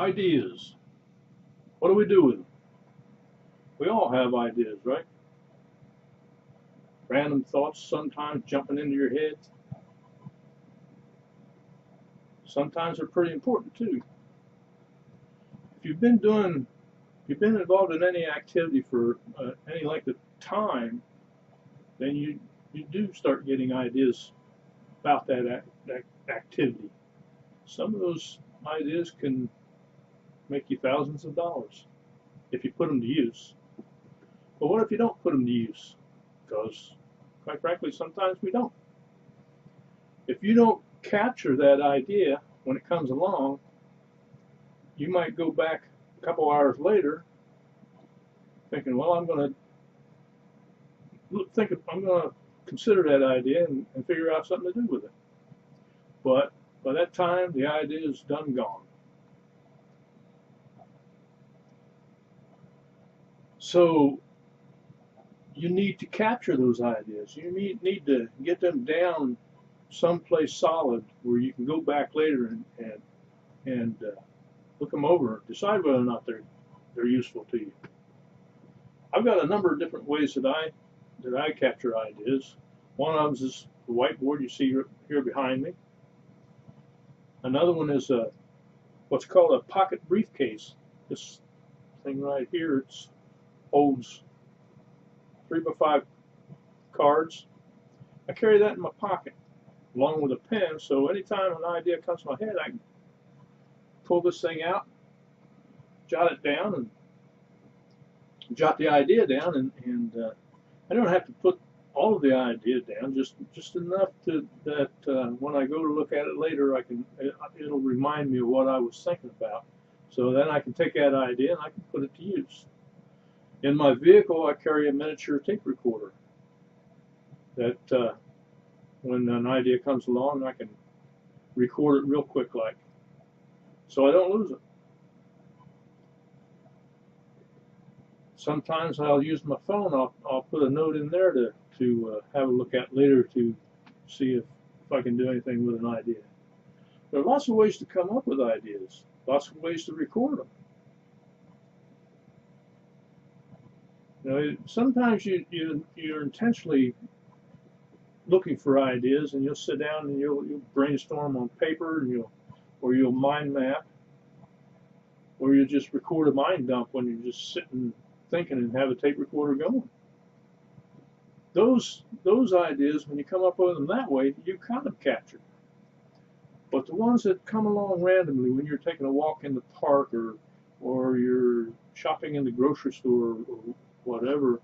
Ideas. What do we do with them? We all have ideas, right? Random thoughts sometimes jumping into your head. Sometimes they're pretty important too. If you've been involved in any activity for any length of time, then you do start getting ideas about that activity. Some of those ideas can make you thousands of dollars if you put them to use. But what if you don't put them to use? Because, quite frankly, sometimes we don't. If you don't capture that idea when it comes along, you might go back a couple hours later thinking, well, I'm going to consider that idea and figure out something to do with it. But by that time, the idea is done gone. So you need to capture those ideas. You need to get them down someplace solid where you can go back later and look them over and decide whether or not they're useful to you. I've got a number of different ways that I capture ideas. One of them is the whiteboard you see here behind me. Another one is what's called a pocket briefcase. This thing right here, it holds 3x5 cards. I carry that in my pocket along with a pen, so anytime an idea comes to my head, I can pull this thing out, jot it down, and jot the idea down, and I don't have to put all of the idea down, just enough that when I go to look at it later, it'll remind me of what I was thinking about. So then I can take that idea and I can put it to use. In my vehicle, I carry a miniature tape recorder that when an idea comes along, I can record it real quick like, so I don't lose it. Sometimes I'll use my phone. I'll put a note in there to have a look at later to see if I can do anything with an idea. There are lots of ways to come up with ideas, lots of ways to record them. You know, sometimes you're intentionally looking for ideas, and you'll sit down and you'll brainstorm on paper, and you'll mind map, or you just record a mind dump when you're just sitting thinking and have a tape recorder going. Those ideas, when you come up with them that way, you kind of capture. But the ones that come along randomly when you're taking a walk in the park or you're shopping in the grocery store or whatever,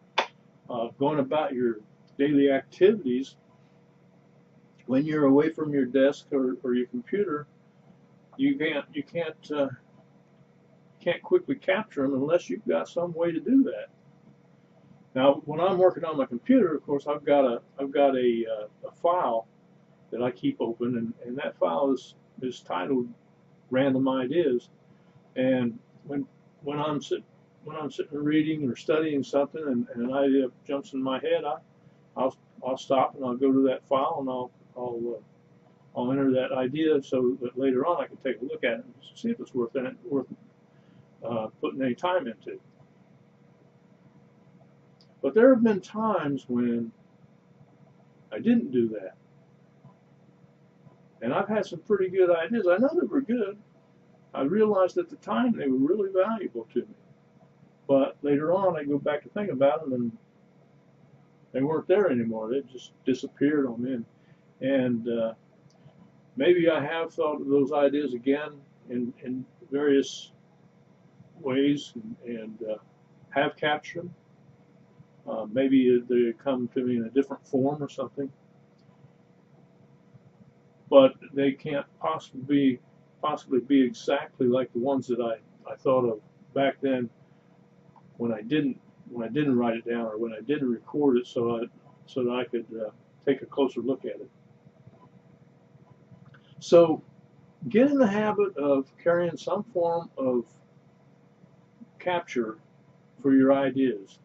going about your daily activities, when you're away from your desk or your computer, you can't quickly capture them unless you've got some way to do that. Now, when I'm working on my computer, of course, I've got a file that I keep open, and that file is titled Random Ideas. And when I'm sitting reading or studying something, and an idea jumps in my head, I'll stop and I'll go to that file and I'll enter that idea so that later on I can take a look at it and see if it's worth putting any time into. But there have been times when I didn't do that. And I've had some pretty good ideas. I know they were good. I realized at the time they were really valuable to me. But later on I go back to think about them and they weren't there anymore. They just disappeared on me. And maybe I have thought of those ideas again in various ways and have captured them. Maybe they come to me in a different form or something, but they can't possibly be exactly like the ones that I thought of back then when I didn't write it down or when I didn't record it so that I could take a closer look at it. So get in the habit of carrying some form of capture for your ideas.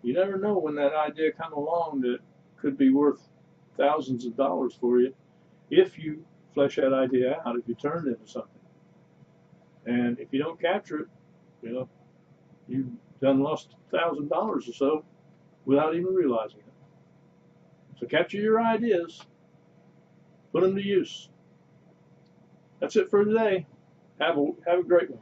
You never know when that idea comes along that could be worth thousands of dollars for you if you flesh that idea out, if you turn it into something. And if you don't capture it, you know, you've done lost $1,000 or so without even realizing it. So capture your ideas, put them to use. That's it for today. Have a great one.